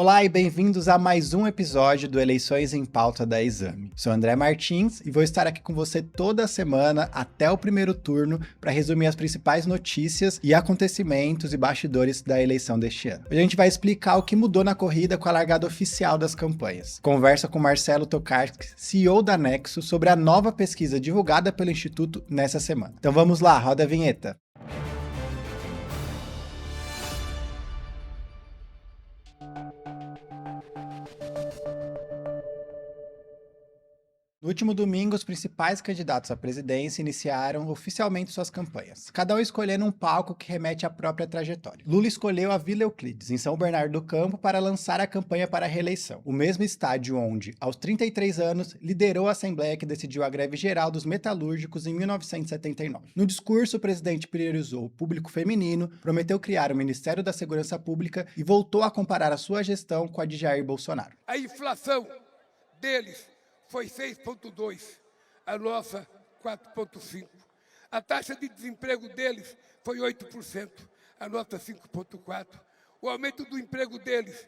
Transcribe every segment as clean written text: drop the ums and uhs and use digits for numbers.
Olá e bem-vindos a mais um episódio do Eleições em Pauta da Exame. Sou André Martins e vou estar aqui com você toda semana até o primeiro turno para resumir as principais notícias e acontecimentos e bastidores da eleição deste ano. Hoje a gente vai explicar o que mudou na corrida com a largada oficial das campanhas. Conversa com Marcelo Tokarski, CEO da Nexo, sobre a nova pesquisa divulgada pelo Instituto nessa semana. Então vamos lá, roda a vinheta. No último domingo, os principais candidatos à presidência iniciaram oficialmente suas campanhas, cada um escolhendo um palco que remete à própria trajetória. Lula escolheu a Vila Euclides, em São Bernardo do Campo, para lançar a campanha para a reeleição, o mesmo estádio onde, aos 33 anos, liderou a Assembleia que decidiu a greve geral dos metalúrgicos em 1979. No discurso, o presidente priorizou o público feminino, prometeu criar o Ministério da Segurança Pública e voltou a comparar a sua gestão com a de Jair Bolsonaro. A inflação deles foi 6,2%, a nossa 4,5%. A taxa de desemprego deles foi 8%, a nossa 5,4%. O aumento do emprego deles,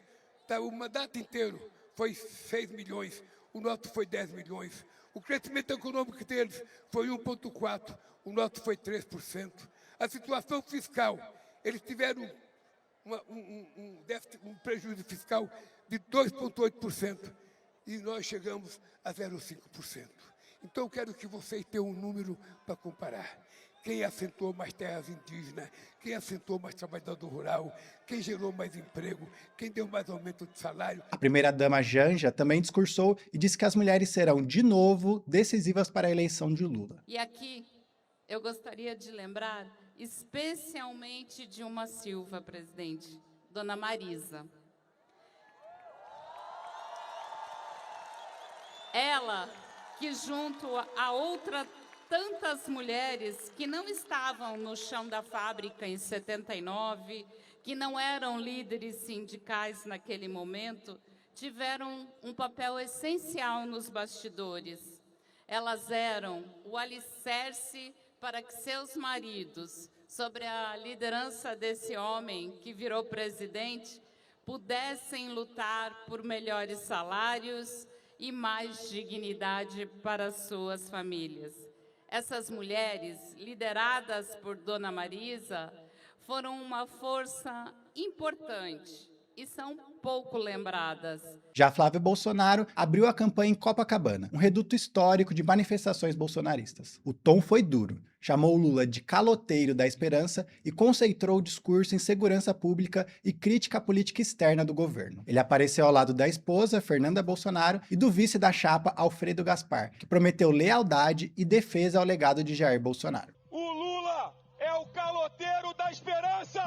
o mandato inteiro, foi 6 milhões, o nosso foi 10 milhões. O crescimento econômico deles foi 1,4%, o nosso foi 3%. A situação fiscal, eles tiveram um prejuízo fiscal de 2,8%. E nós chegamos a 0,5%. Então, eu quero que vocês tenham um número para comparar. Quem assentou mais terras indígenas, quem assentou mais trabalhador rural, quem gerou mais emprego, quem deu mais aumento de salário. A primeira-dama Janja também discursou e disse que as mulheres serão, de novo, decisivas para a eleição de Lula. E aqui, eu gostaria de lembrar especialmente de uma Silva, presidente, Dona Marisa. Ela que, junto a outras tantas mulheres que não estavam no chão da fábrica em 79, que não eram líderes sindicais naquele momento, tiveram um papel essencial nos bastidores. Elas eram o alicerce para que seus maridos, sobre a liderança desse homem que virou presidente, pudessem lutar por melhores salários e mais dignidade para suas famílias. Essas mulheres, lideradas por Dona Marisa, foram uma força importante e são pouco lembradas. Já Flávio Bolsonaro abriu a campanha em Copacabana, um reduto histórico de manifestações bolsonaristas. O tom foi duro, chamou Lula de caloteiro da esperança e concentrou o discurso em segurança pública e crítica à política externa do governo. Ele apareceu ao lado da esposa, Fernanda Bolsonaro, e do vice da chapa, Alfredo Gaspar, que prometeu lealdade e defesa ao legado de Jair Bolsonaro. O Lula é o caloteiro da esperança!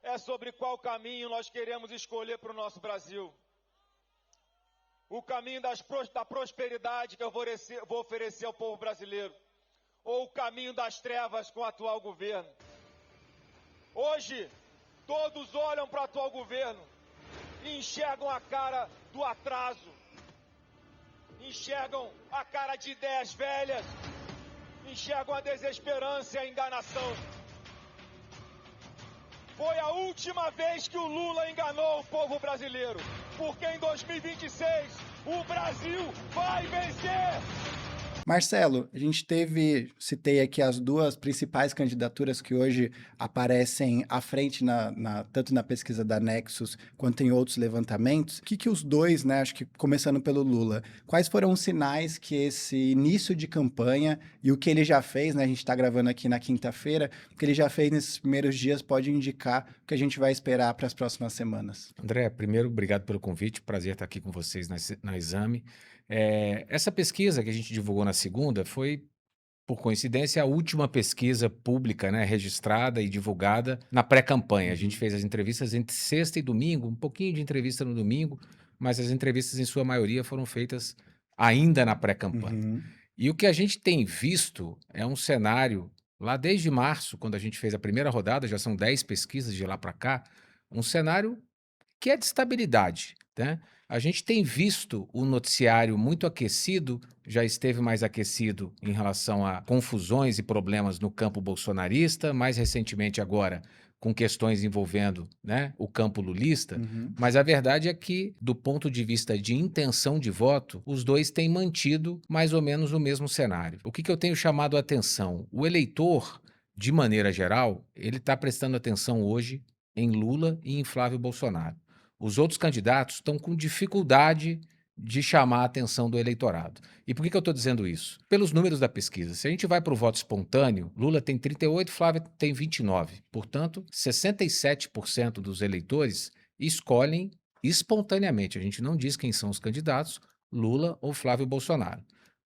É sobre qual caminho nós queremos escolher para o nosso Brasil. O caminho da prosperidade que eu vou oferecer ao povo brasileiro, ou o caminho das trevas com o atual governo. Hoje, todos olham para o atual governo e enxergam a cara do atraso, enxergam a cara de ideias velhas, enxergam a desesperança e a enganação. Foi a última vez que o Lula enganou o povo brasileiro, porque em 2026 o Brasil vai vencer! Marcelo, a gente citei aqui as duas principais candidaturas que hoje aparecem à frente, tanto na pesquisa da Nexus quanto em outros levantamentos. O que os dois, né, acho que começando pelo Lula, quais foram os sinais que esse início de campanha e o que ele já fez, né, a gente está gravando aqui na quinta-feira, o que ele já fez nesses primeiros dias pode indicar o que a gente vai esperar para as próximas semanas? André, primeiro, obrigado pelo convite, prazer estar aqui com vocês na Exame. Essa pesquisa que a gente divulgou na segunda foi, por coincidência, a última pesquisa pública, né, registrada e divulgada na pré-campanha. A gente fez as entrevistas entre sexta e domingo, um pouquinho de entrevista no domingo, mas as entrevistas, em sua maioria, foram feitas ainda na pré-campanha. E o que a gente tem visto é um cenário, lá desde março, quando a gente fez a primeira rodada, já são 10 pesquisas de lá para cá, um cenário que é de estabilidade, né? A gente tem visto o noticiário muito aquecido, já esteve mais aquecido em relação a confusões e problemas no campo bolsonarista, mais recentemente agora com questões envolvendo, né, o campo lulista, Uhum. mas a verdade é que, do ponto de vista de intenção de voto, os dois têm mantido mais ou menos o mesmo cenário. O que eu tenho chamado a atenção? O eleitor, de maneira geral, ele está prestando atenção hoje em Lula e em Flávio Bolsonaro. Os outros candidatos estão com dificuldade de chamar a atenção do eleitorado. E por que eu estou dizendo isso? Pelos números da pesquisa. Se a gente vai para o voto espontâneo, Lula tem 38, Flávio tem 29. Portanto, 67% dos eleitores escolhem espontaneamente. A gente não diz quem são os candidatos, Lula ou Flávio Bolsonaro.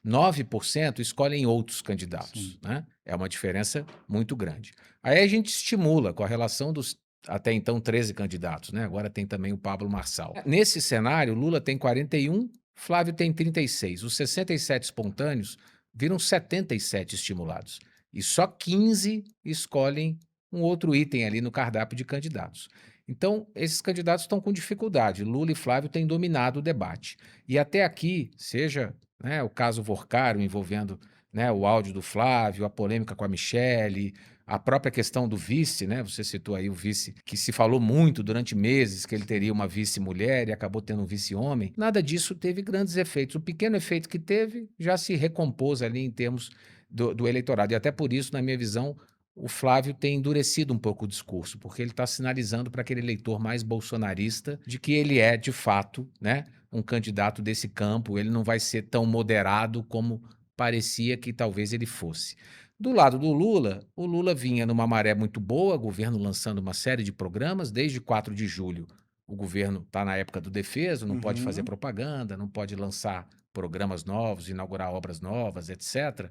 9% escolhem outros candidatos, né? É uma diferença muito grande. Aí a gente estimula com a relação dos até então 13 candidatos, né? Agora tem também o Pablo Marçal. Nesse cenário, Lula tem 41, Flávio tem 36. Os 67 espontâneos viram 77 estimulados. E só 15 escolhem um outro item ali no cardápio de candidatos. Então, esses candidatos estão com dificuldade. Lula e Flávio têm dominado o debate. E até aqui, seja, né, o caso Vorcaro envolvendo, né, o áudio do Flávio, a polêmica com a Michele, a própria questão do vice, né? Você citou aí o vice, que se falou muito durante meses que ele teria uma vice-mulher e acabou tendo um vice-homem. Nada disso teve grandes efeitos. O pequeno efeito que teve já se recompôs ali em termos do eleitorado. E até por isso, na minha visão, o Flávio tem endurecido um pouco o discurso, porque ele está sinalizando para aquele eleitor mais bolsonarista de que ele é, de fato, né, um candidato desse campo, ele não vai ser tão moderado como parecia que talvez ele fosse. Do lado do Lula, o Lula vinha numa maré muito boa, o governo lançando uma série de programas, desde 4 de julho. O governo está na época do defeso, não pode fazer propaganda, não pode lançar programas novos, inaugurar obras novas, etc.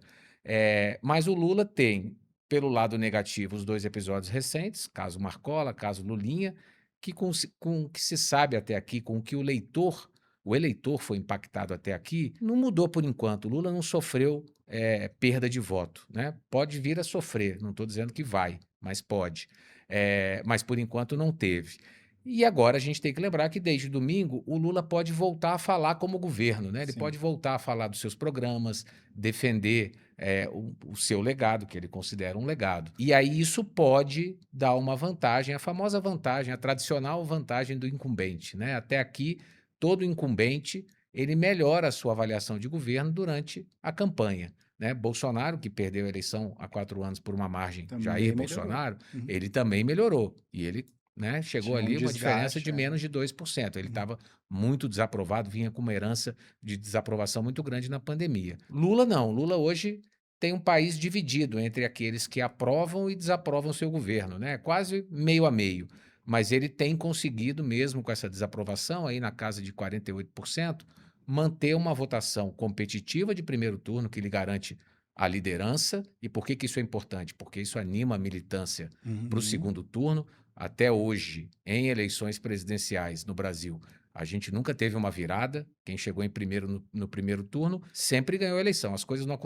Mas o Lula tem, pelo lado negativo, os 2 episódios recentes, caso Marcola, caso Lulinha, que com o que se sabe até aqui, com o que o eleitor foi impactado até aqui, não mudou por enquanto. O Lula não sofreu perda de voto, né? Pode vir a sofrer, não estou dizendo que vai, mas pode. Mas por enquanto não teve. E agora a gente tem que lembrar que desde domingo o Lula pode voltar a falar como governo, né? Ele pode voltar a falar dos seus programas, defender o seu legado, que ele considera um legado. E aí isso pode dar uma vantagem, a famosa vantagem, a tradicional vantagem do incumbente, né? Até aqui, todo incumbente, ele melhora a sua avaliação de governo durante a campanha, né? Bolsonaro, que perdeu a eleição há 4 anos por uma margem, Também Jair melhorou. Bolsonaro, ele também melhorou. E ele, né, chegou Tinha um ali uma diferença desgaste, de menos de 2%. Ele estava muito desaprovado, vinha com uma herança de desaprovação muito grande na pandemia. Lula não. Lula hoje tem um país dividido entre aqueles que aprovam e desaprovam seu governo, né? Quase meio a meio. Mas ele tem conseguido, mesmo com essa desaprovação, aí na casa de 48%, manter uma votação competitiva de primeiro turno que lhe garante a liderança. E por que isso é importante? Porque isso anima a militância para o segundo turno. Até hoje, em eleições presidenciais no Brasil, a gente nunca teve uma virada. Quem chegou em primeiro no primeiro turno sempre ganhou a eleição. As coisas não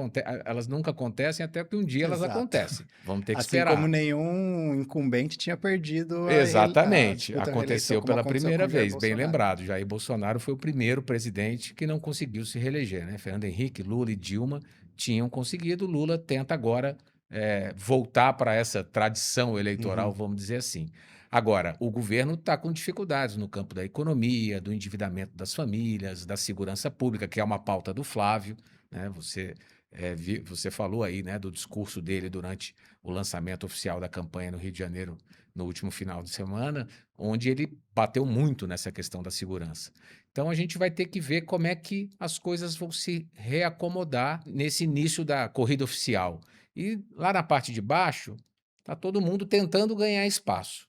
elas nunca acontecem até que um dia elas acontecem. Vamos ter que Assim esperar. como nenhum incumbente tinha perdido Exatamente. disputa da Aconteceu reeleição, como pela aconteceu primeira com Jair vez, bem Bolsonaro. lembrado. Jair Bolsonaro foi o primeiro presidente que não conseguiu se reeleger, né? Fernando Henrique, Lula e Dilma tinham conseguido. Lula tenta agora voltar para essa tradição eleitoral, vamos dizer assim. Agora, o governo está com dificuldades no campo da economia, do endividamento das famílias, da segurança pública, que é uma pauta do Flávio, né? Você falou aí, né, do discurso dele durante o lançamento oficial da campanha no Rio de Janeiro, no último final de semana, onde ele bateu muito nessa questão da segurança. Então, a gente vai ter que ver como é que as coisas vão se reacomodar nesse início da corrida oficial. E lá na parte de baixo, está todo mundo tentando ganhar espaço.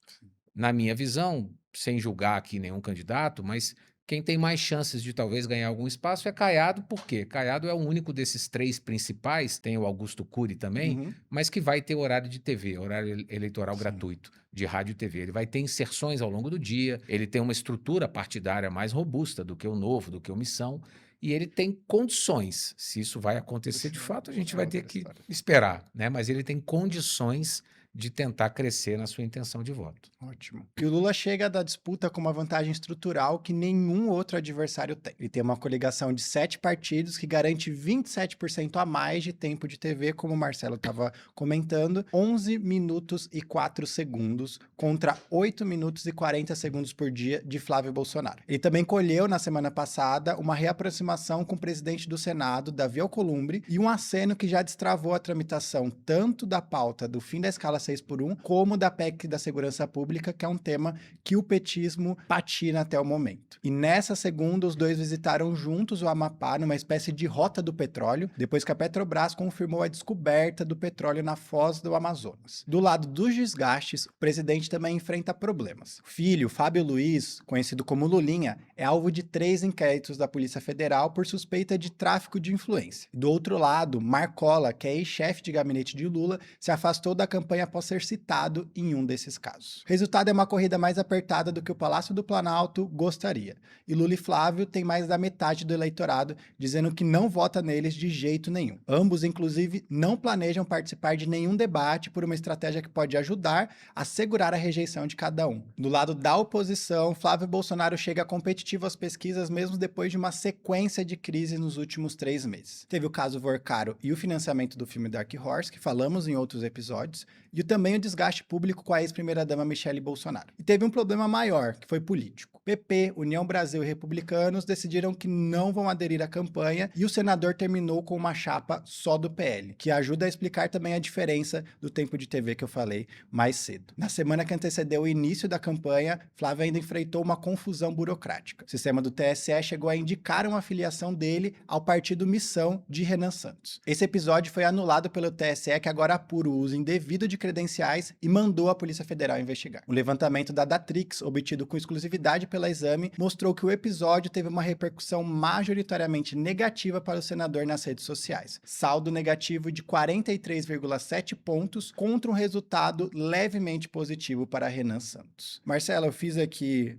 Na minha visão, sem julgar aqui nenhum candidato, mas quem tem mais chances de talvez ganhar algum espaço é Caiado. Por quê? Caiado é o único desses 3 principais, tem o Augusto Cury também, mas que vai ter horário de TV, horário eleitoral gratuito, de rádio e TV. Ele vai ter inserções ao longo do dia, ele tem uma estrutura partidária mais robusta do que o Novo, do que o Missão, e ele tem condições. Se isso vai acontecer de fato, a gente vai ter que esperar, né? Mas ele tem condições de tentar crescer na sua intenção de voto. Ótimo. E o Lula chega da disputa com uma vantagem estrutural que nenhum outro adversário tem. Ele tem uma coligação de 7 partidos que garante 27% a mais de tempo de TV, como o Marcelo estava comentando, 11 minutos e 4 segundos contra 8 minutos e 40 segundos por dia de Flávio Bolsonaro. Ele também colheu, na semana passada, uma reaproximação com o presidente do Senado, Davi Alcolumbre, e um aceno que já destravou a tramitação tanto da pauta do fim da escala 6x1, como da PEC da segurança pública, que é um tema que o petismo patina até o momento. E nessa segunda, os dois visitaram juntos o Amapá numa espécie de rota do petróleo, depois que a Petrobras confirmou a descoberta do petróleo na foz do Amazonas. Do lado dos desgastes, o presidente também enfrenta problemas. O filho, Fábio Luiz, conhecido como Lulinha, é alvo de 3 inquéritos da Polícia Federal por suspeita de tráfico de influência. Do outro lado, Marcola, que é ex-chefe de gabinete de Lula, se afastou da campanha após ser citado em um desses casos. O resultado é uma corrida mais apertada do que o Palácio do Planalto gostaria. E Lula e Flávio têm mais da metade do eleitorado dizendo que não vota neles de jeito nenhum. Ambos, inclusive, não planejam participar de nenhum debate por uma estratégia que pode ajudar a segurar a rejeição de cada um. Do lado da oposição, Flávio Bolsonaro chega competitivo às pesquisas mesmo depois de uma sequência de crises nos últimos 3 meses. Teve o caso Vorcaro e o financiamento do filme Dark Horse, que falamos em outros episódios, e também o desgaste público com a ex-primeira-dama Michele Bolsonaro. E teve um problema maior, que foi político. PP, União Brasil e Republicanos decidiram que não vão aderir à campanha e o senador terminou com uma chapa só do PL, que ajuda a explicar também a diferença do tempo de TV que eu falei mais cedo. Na semana que antecedeu o início da campanha, Flávio ainda enfrentou uma confusão burocrática. O sistema do TSE chegou a indicar uma filiação dele ao partido Missão de Renan Santos. Esse episódio foi anulado pelo TSE, que agora apura o uso indevido de credenciais e mandou a Polícia Federal investigar. O levantamento da Datrix, obtido com exclusividade pela Exame, mostrou que o episódio teve uma repercussão majoritariamente negativa para o senador nas redes sociais. Saldo negativo de 43,7 pontos contra um resultado levemente positivo para Renan Santos. Marcelo, eu fiz aqui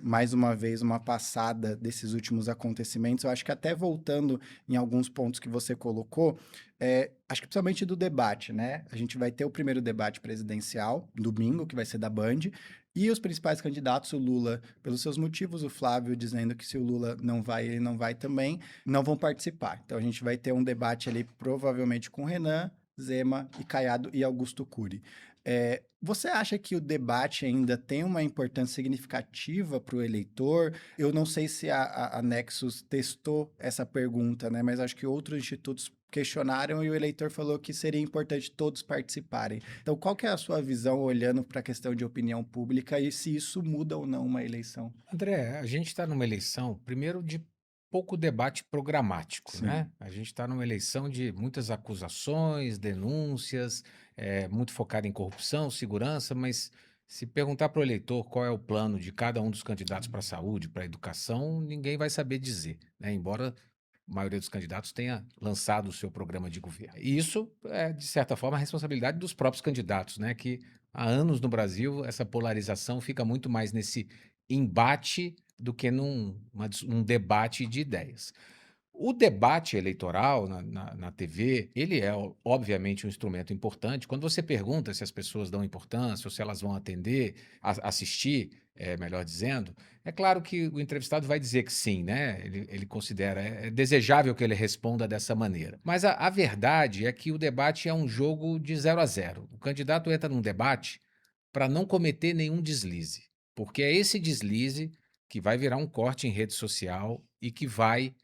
mais uma vez uma passada desses últimos acontecimentos. Eu acho que até voltando em alguns pontos que você colocou, acho que principalmente do debate, né? A gente vai ter o primeiro debate presidencial, domingo, que vai ser da Band, e os principais candidatos, o Lula, pelos seus motivos, o Flávio dizendo que se o Lula não vai, ele não vai também, não vão participar. Então a gente vai ter um debate ali, provavelmente com Renan, Zema e Caiado e Augusto Cury. Você acha que o debate ainda tem uma importância significativa para o eleitor? Eu não sei se a Nexus testou essa pergunta, né? Mas acho que outros institutos questionaram e o eleitor falou que seria importante todos participarem. Então, qual que é a sua visão olhando para a questão de opinião pública e se isso muda ou não uma eleição? André, a gente está numa eleição, primeiro, de pouco debate programático, Sim. né? A gente está numa eleição de muitas acusações, denúncias, muito focado em corrupção, segurança, mas se perguntar para o eleitor qual é o plano de cada um dos candidatos para a saúde, para a educação, ninguém vai saber dizer, né? Embora a maioria dos candidatos tenha lançado o seu programa de governo. E isso é, de certa forma, a responsabilidade dos próprios candidatos, né? Que há anos no Brasil essa polarização fica muito mais nesse embate do que num debate de ideias. O debate eleitoral na TV, ele é obviamente um instrumento importante. Quando você pergunta se as pessoas dão importância ou se elas vão atender, assistir, melhor dizendo, é claro que o entrevistado vai dizer que sim, né? Ele considera, é desejável que ele responda dessa maneira. Mas a verdade é que o debate é um jogo de 0 a 0. O candidato entra num debate para não cometer nenhum deslize, porque é esse deslize que vai virar um corte em rede social e que vai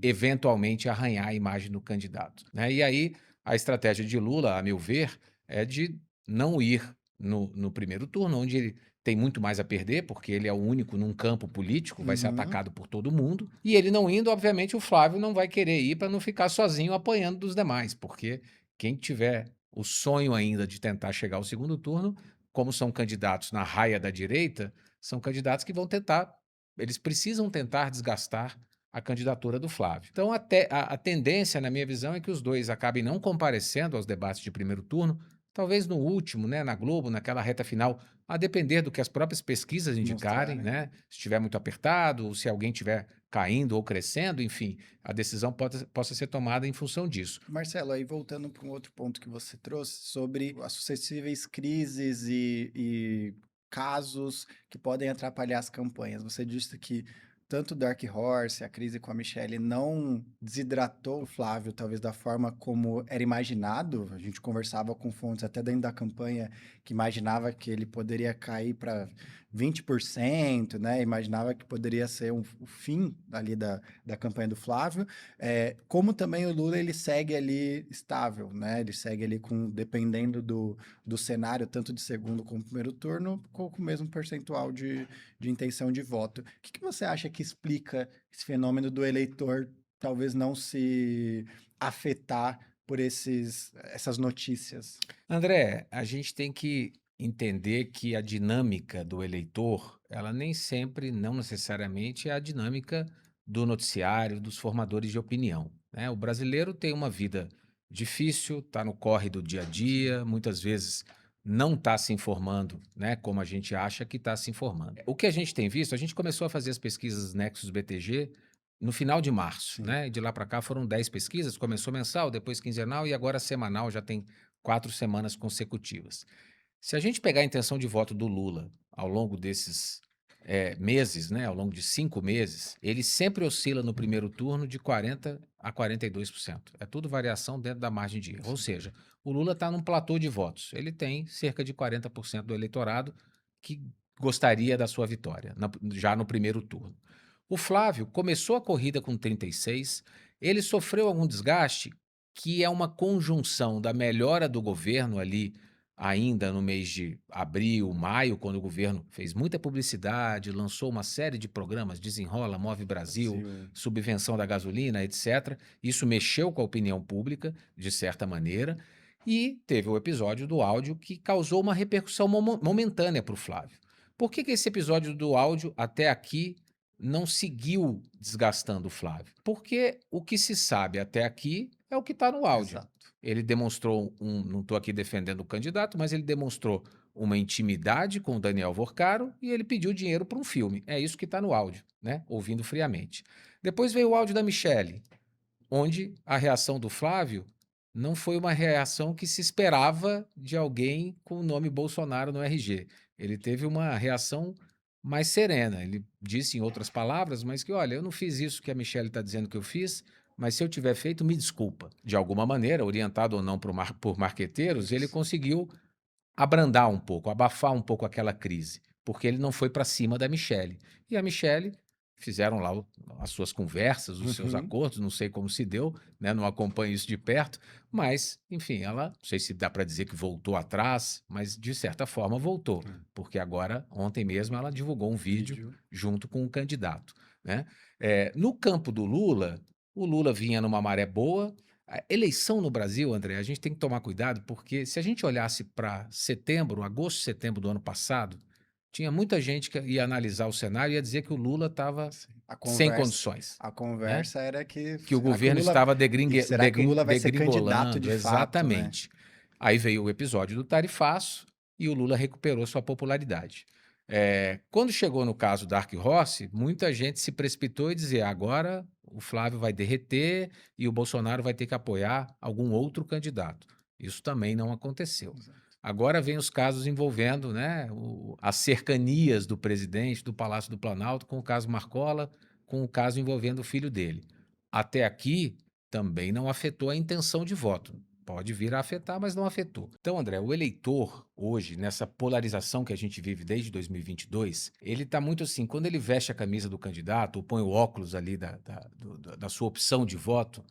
eventualmente arranhar a imagem do candidato, né? E aí a estratégia de Lula, a meu ver, é de não ir no primeiro turno, onde ele tem muito mais a perder, porque ele é o único num campo político, vai ser atacado por todo mundo, e ele não indo, obviamente o Flávio não vai querer ir para não ficar sozinho apanhando dos demais, porque quem tiver o sonho ainda de tentar chegar ao segundo turno, como são candidatos na raia da direita, são candidatos que vão tentar, eles precisam tentar desgastar a candidatura do Flávio. Então, a tendência, na minha visão, é que os dois acabem não comparecendo aos debates de primeiro turno, talvez no último, né, na Globo, naquela reta final, a depender do que as próprias pesquisas indicarem, Mostrarem. né, se estiver muito apertado, ou se alguém estiver caindo ou crescendo, enfim, a decisão possa ser tomada em função disso. Marcelo, aí voltando para um outro ponto que você trouxe sobre as sucessíveis crises e casos que podem atrapalhar as campanhas. Você disse que tanto o Dark Horse, a crise com a Michelle, não desidratou o Flávio, talvez da forma como era imaginado. A gente conversava com fontes até dentro da campanha que imaginava que ele poderia cair para 20%, né? Imaginava que poderia ser o fim ali da campanha do Flávio. Como também o Lula ele segue ali estável, né? Ele segue ali dependendo do cenário, tanto de segundo como primeiro turno, com o mesmo percentual de intenção de voto. O que você acha que explica esse fenômeno do eleitor talvez não se afetar por essas notícias? André, a gente tem que entender que a dinâmica do eleitor, ela nem sempre, não necessariamente, é a dinâmica do noticiário, dos formadores de opinião, né? O brasileiro tem uma vida difícil, está no corre do dia a dia, muitas vezes não está se informando, né, como a gente acha que está se informando. O que a gente tem visto, a gente começou a fazer as pesquisas Nexus BTG no final de março, Sim. né? E de lá para cá foram 10 pesquisas, começou mensal, depois quinzenal e agora semanal, já tem 4 semanas consecutivas. Se a gente pegar a intenção de voto do Lula ao longo desses meses, né, ao longo de 5 meses, ele sempre oscila no primeiro turno de 40% a 42%. É tudo variação dentro da margem de erro. Ou seja, o Lula está num platô de votos. Ele tem cerca de 40% do eleitorado que gostaria da sua vitória, já no primeiro turno. O Flávio começou a corrida com 36%, ele sofreu algum desgaste que é uma conjunção da melhora do governo ali, ainda no mês de abril, maio, quando o governo fez muita publicidade, lançou uma série de programas, Desenrola, Move Brasil, subvenção da gasolina, etc. Isso mexeu com a opinião pública, de certa maneira, e teve o episódio do áudio que causou uma repercussão momentânea para o Flávio. Por que esse episódio do áudio, até aqui, não seguiu desgastando o Flávio? Porque o que se sabe até aqui é o que está no áudio. Exato. Ele demonstrou não estou aqui defendendo o candidato, mas ele demonstrou uma intimidade com o Daniel Vorcaro e ele pediu dinheiro para um filme. É isso que está no áudio, né? Ouvindo friamente. Depois veio o áudio da Michelle, onde a reação do Flávio não foi uma reação que se esperava de alguém com o nome Bolsonaro no RG. Ele teve uma reação mais serena. Ele disse em outras palavras, mas que, olha, eu não fiz isso que a Michelle está dizendo que eu fiz, mas se eu tiver feito, me desculpa. De alguma maneira, orientado ou não por marqueteiros, ele conseguiu abrandar um pouco, abafar um pouco aquela crise, porque ele não foi para cima da Michelle. E a Michelle fizeram lá as suas conversas, os seus acordos, não sei como se deu, né? Não acompanho isso de perto, mas, enfim, ela, não sei se dá para dizer que voltou atrás, mas de certa forma voltou, porque agora, ontem mesmo, ela divulgou um vídeo junto com o candidato, né? No campo do Lula, o Lula vinha numa maré boa. A eleição no Brasil, André, a gente tem que tomar cuidado, porque se a gente olhasse para setembro, agosto, setembro do ano passado, tinha muita gente que ia analisar o cenário e ia dizer que o Lula estava sem condições. A conversa era Que o será que o governo Lula- estava será que o Lula vai ser degringolando. candidato de fato, né? Exatamente. Aí veio o episódio do tarifaço e o Lula recuperou sua popularidade. Quando chegou no caso da Dark Horse, muita gente se precipitou e dizia: agora o Flávio vai derreter e o Bolsonaro vai ter que apoiar algum outro candidato. Isso também não aconteceu. Agora vem os casos envolvendo, né, as cercanias do presidente, do Palácio do Planalto, com o caso Marcola, com o caso envolvendo o filho dele. Até aqui, também não afetou a intenção de voto. Pode vir a afetar, mas não afetou. Então, André, o eleitor, hoje, nessa polarização que a gente vive desde 2022, ele está muito assim, quando ele veste a camisa do candidato, ou põe o óculos ali da sua opção de voto,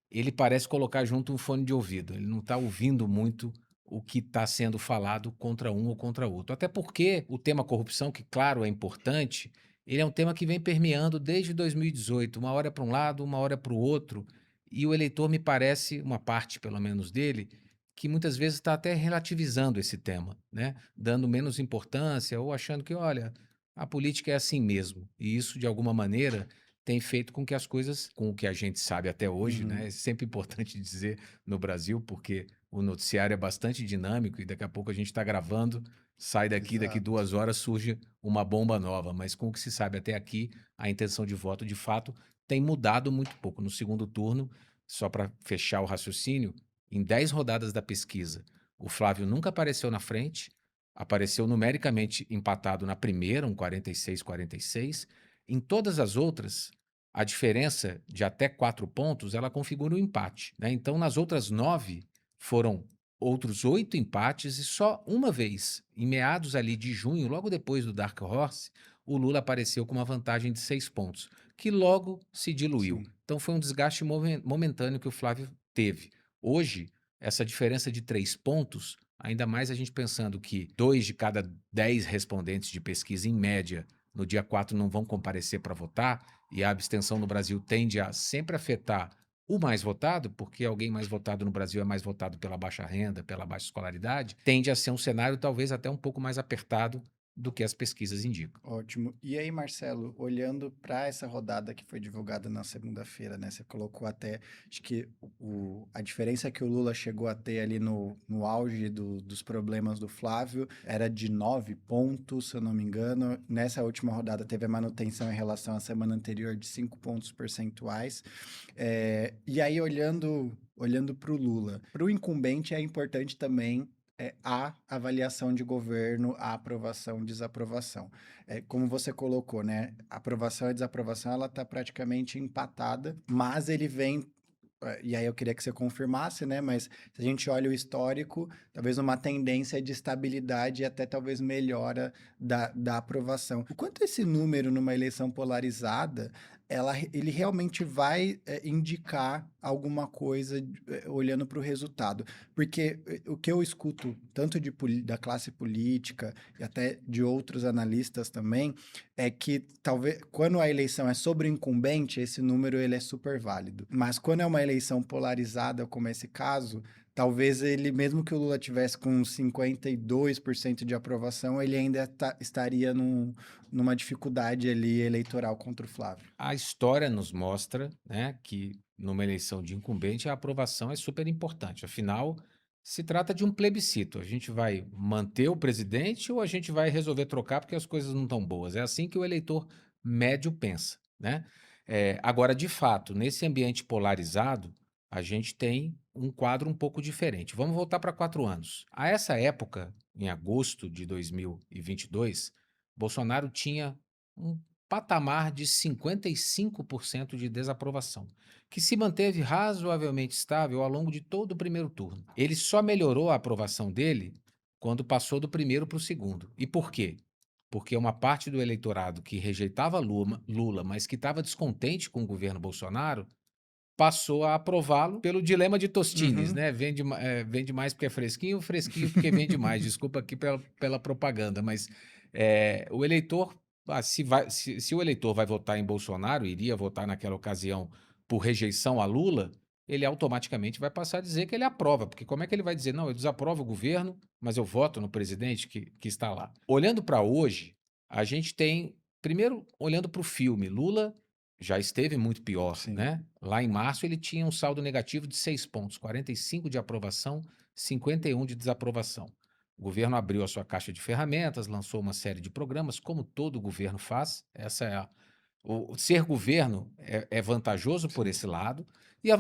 ele parece colocar junto um fone de ouvido. Ele não está ouvindo muito o que está sendo falado contra um ou contra outro. Até porque o tema corrupção, que claro é importante, ele é um tema que vem permeando desde 2018, uma hora para um lado, uma hora para o outro, e o eleitor me parece, uma parte pelo menos dele, que muitas vezes está até relativizando esse tema, né? Dando menos importância ou achando que, olha, a política é assim mesmo. E isso, de alguma maneira, tem feito com que as coisas, com o que a gente sabe até hoje, né? É sempre importante dizer no Brasil, porque o noticiário é bastante dinâmico e daqui a pouco a gente está gravando, sai daqui 2 horas surge uma bomba nova. Mas com o que se sabe até aqui, a intenção de voto, de fato, tem mudado muito pouco. No segundo turno, só para fechar o raciocínio, em 10 rodadas da pesquisa, o Flávio nunca apareceu na frente, apareceu numericamente empatado na primeira, um 46-46. Em todas as outras, a diferença de até 4 pontos, ela configura um empate, né? Então, nas outras 9, foram outros 8 empates e só uma vez, em meados ali de junho, logo depois do Dark Horse, o Lula apareceu com uma vantagem de 6 pontos, que logo se diluiu. Sim. Então, foi um desgaste momentâneo que o Flávio teve. Hoje, essa diferença de 3 pontos, ainda mais a gente pensando que 2 de cada 10 respondentes de pesquisa, em média, no dia 4 não vão comparecer para votar, e a abstenção no Brasil tende a sempre afetar o mais votado, porque alguém mais votado no Brasil é mais votado pela baixa renda, pela baixa escolaridade, tende a ser um cenário talvez até um pouco mais apertado do que as pesquisas indicam. Ótimo. E aí, Marcelo, olhando para essa rodada que foi divulgada na segunda-feira, né? Você colocou até, acho que a diferença que o Lula chegou a ter ali no auge dos problemas do Flávio era de 9 pontos, se eu não me engano. Nessa última rodada teve a manutenção em relação à semana anterior de 5 pontos percentuais. E aí, olhando para o Lula, para o incumbente é importante também a avaliação de governo, a aprovação, desaprovação. Como você colocou, né? Aprovação e desaprovação, ela está praticamente empatada, mas ele vem. E aí eu queria que você confirmasse, né? Mas se a gente olha o histórico, talvez uma tendência de estabilidade e até talvez melhora da aprovação. O quanto esse número numa eleição polarizada, ele realmente vai indicar alguma coisa olhando para o resultado? Porque o que eu escuto, tanto da classe política e até de outros analistas também, é que talvez quando a eleição é sobre o incumbente, esse número ele é super válido. Mas quando é uma eleição polarizada, como esse caso, talvez ele, mesmo que o Lula tivesse com 52% de aprovação, ele ainda estaria numa dificuldade ali eleitoral contra o Flávio. A história nos mostra, né, que numa eleição de incumbente a aprovação é super importante. Afinal, se trata de um plebiscito. A gente vai manter o presidente ou a gente vai resolver trocar porque as coisas não estão boas? É assim que o eleitor médio pensa, né? Agora, de fato, nesse ambiente polarizado, a gente tem um quadro um pouco diferente. Vamos voltar para 4 anos. A essa época, em agosto de 2022, Bolsonaro tinha um patamar de 55% de desaprovação, que se manteve razoavelmente estável ao longo de todo o primeiro turno. Ele só melhorou a aprovação dele quando passou do primeiro para o segundo. E por quê? Porque uma parte do eleitorado que rejeitava Lula, mas que estava descontente com o governo Bolsonaro, passou a aprová-lo pelo dilema de Tostines, Uhum. né? Vende mais porque é fresquinho, fresquinho porque vende mais. Desculpa aqui pela propaganda, mas o eleitor, se o eleitor vai votar em Bolsonaro, iria votar naquela ocasião por rejeição a Lula, ele automaticamente vai passar a dizer que ele aprova, porque como é que ele vai dizer, não, eu desaprovo o governo, mas eu voto no presidente que está lá? Olhando para hoje, a gente tem, primeiro, olhando para o filme, Lula já esteve muito pior, Sim. né? Lá em março ele tinha um saldo negativo de 6 pontos, 45 de aprovação, 51 de desaprovação. O governo abriu a sua caixa de ferramentas, lançou uma série de programas, como todo governo faz. O ser governo é vantajoso por esse lado, e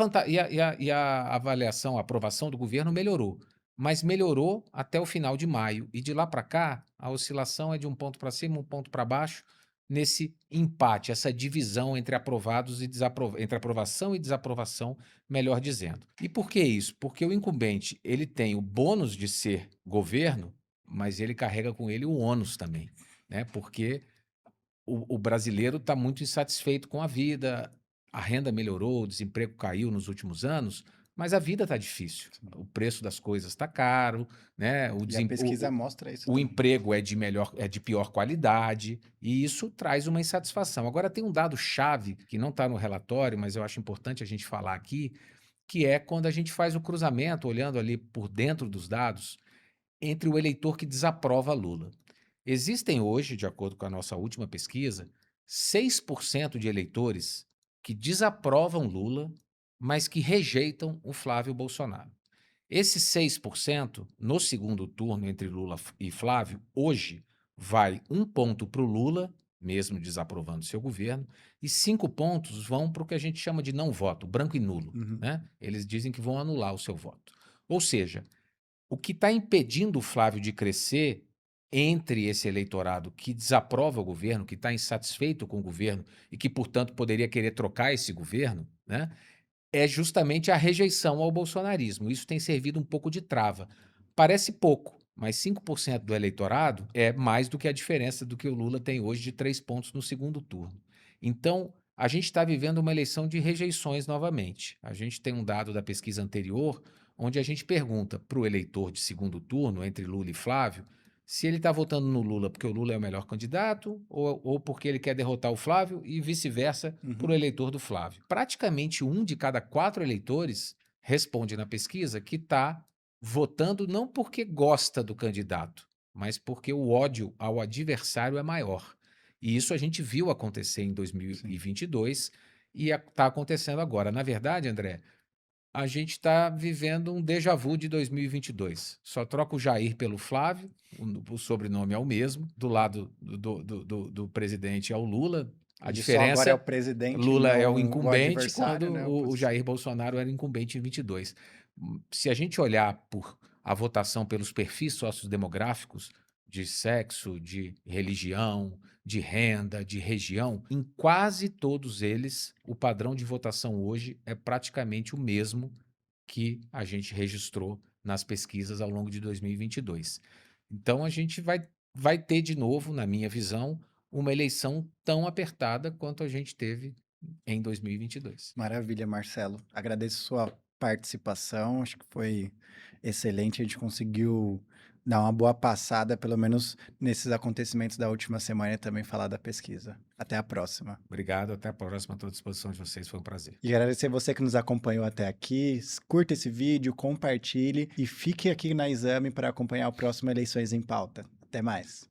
a avaliação, a aprovação do governo melhorou. Mas melhorou até o final de maio. E de lá para cá, a oscilação é de um ponto para cima, um ponto para baixo, nesse empate, essa divisão entre aprovados e entre aprovação e desaprovação, melhor dizendo. E por que isso? Porque o incumbente, ele tem o bônus de ser governo, mas ele carrega com ele o ônus também, né? Porque o brasileiro está muito insatisfeito com a vida, a renda melhorou, o desemprego caiu nos últimos anos, mas a vida está difícil. O preço das coisas está caro, né? E a pesquisa mostra isso O também. emprego é de pior qualidade, e isso traz uma insatisfação. Agora, tem um dado chave que não está no relatório, mas eu acho importante a gente falar aqui, que é quando a gente faz o cruzamento, olhando ali por dentro dos dados, entre o eleitor que desaprova Lula. Existem hoje, de acordo com a nossa última pesquisa, 6% de eleitores que desaprovam Lula, mas que rejeitam o Flávio Bolsonaro. Esse 6% no segundo turno entre Lula e Flávio, hoje, vai 1 ponto para o Lula, mesmo desaprovando seu governo, e 5 pontos vão para o que a gente chama de não voto, branco e nulo. Uhum. Né? Eles dizem que vão anular o seu voto. Ou seja, o que está impedindo o Flávio de crescer entre esse eleitorado que desaprova o governo, que está insatisfeito com o governo e que, portanto, poderia querer trocar esse governo, né, é justamente a rejeição ao bolsonarismo. Isso tem servido um pouco de trava. Parece pouco, mas 5% do eleitorado é mais do que a diferença do que o Lula tem hoje de 3 pontos no segundo turno. Então, a gente está vivendo uma eleição de rejeições novamente. A gente tem um dado da pesquisa anterior, onde a gente pergunta para o eleitor de segundo turno, entre Lula e Flávio, se ele está votando no Lula porque o Lula é o melhor candidato ou porque ele quer derrotar o Flávio e vice-versa para o eleitor do Flávio. Praticamente 1 de cada 4 eleitores responde na pesquisa que está votando não porque gosta do candidato, mas porque o ódio ao adversário é maior. E isso a gente viu acontecer em 2022 e está acontecendo agora. Na verdade, André, a gente está vivendo um déjà vu de 2022. Só troca o Jair pelo Flávio, o sobrenome é o mesmo, do lado do presidente é o Lula. A Ele só diferença agora é o presidente, Lula é o não incumbente, adversário, quando né? o Jair Bolsonaro era incumbente em 22. Se a gente olhar por a votação pelos perfis sociodemográficos de sexo, de religião, de renda, de região, em quase todos eles, o padrão de votação hoje é praticamente o mesmo que a gente registrou nas pesquisas ao longo de 2022. Então, a gente vai ter de novo, na minha visão, uma eleição tão apertada quanto a gente teve em 2022. Maravilha, Marcelo. Agradeço sua participação, acho que foi excelente. A gente conseguiu dar uma boa passada, pelo menos nesses acontecimentos da última semana, e também falar da pesquisa. Até a próxima. Obrigado, até a próxima. Estou à disposição de vocês, foi um prazer. E agradecer você que nos acompanhou até aqui. Curta esse vídeo, compartilhe e fique aqui na Exame para acompanhar o próximo Eleições em Pauta. Até mais.